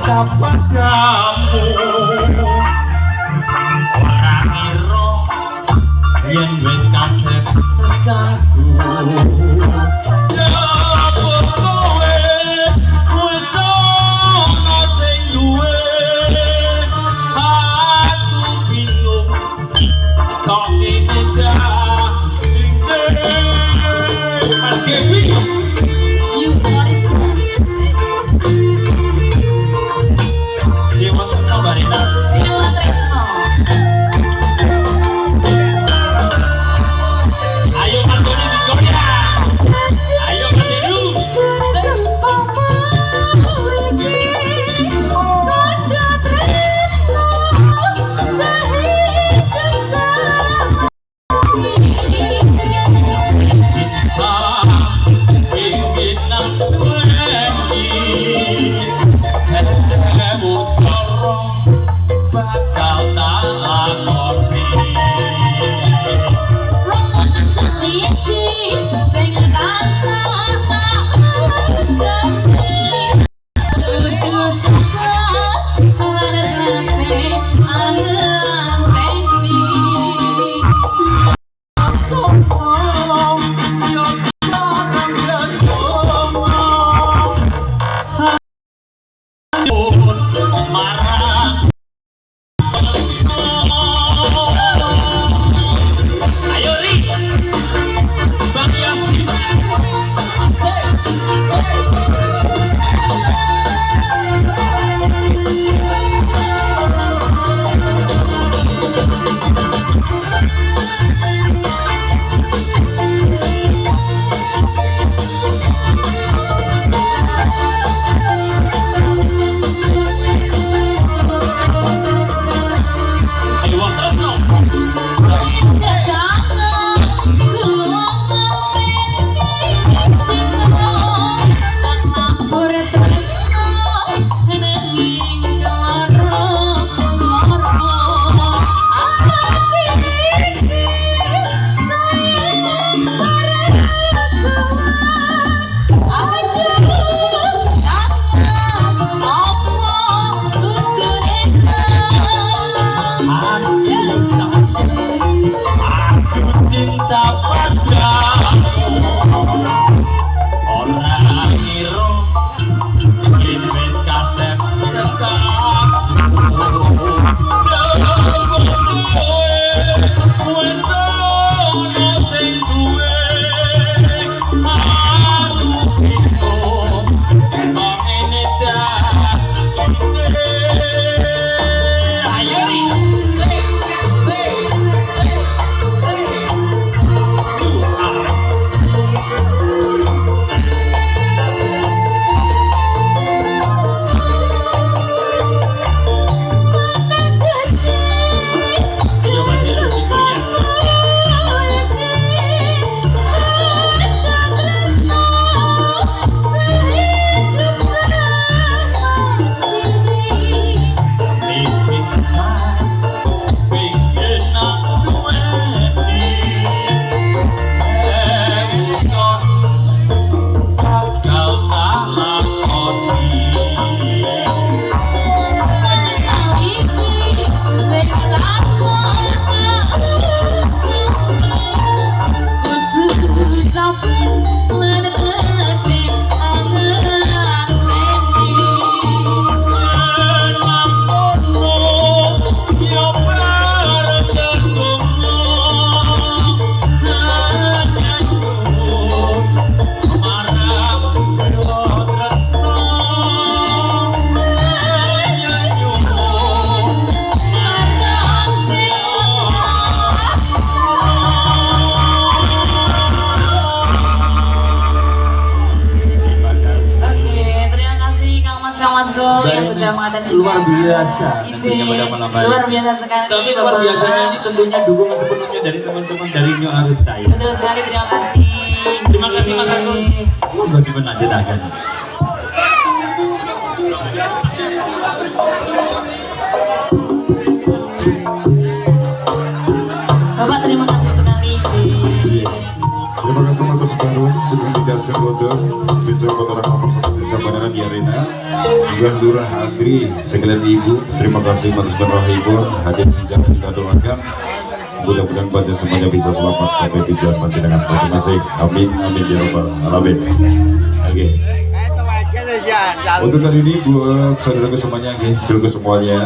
cinta padamu. Orang iro yen wis kasep tegaku. yang sudah mengadakan luar biasa tentunya pada malam hari. Luar biasa sekali. Tapi luar biasanya ini tentunya dukungan sepenuhnya dari teman-teman dari New Arustaya. Betul sekali, terima kasih. Terima kasih Mas Agung. Monggo dipenanjetaken. Bapak terima kasih sekali. Terima kasih Mas Baru sudah dikasihkan kode bisa kotoran nomor 1 kepada Nabi Arena, juga Lurah Agri, sekalian ibu, terima kasih atas kehadiran hadir yang kita doakan. Mudah-mudahan baca semuanya bisa selamat sampai tujuan mati dengan masing-masing. Amin, amin ya rabbal alamin. Oke. Untuk kali ini buat saudaraku semuanya, saudaraku semuanya.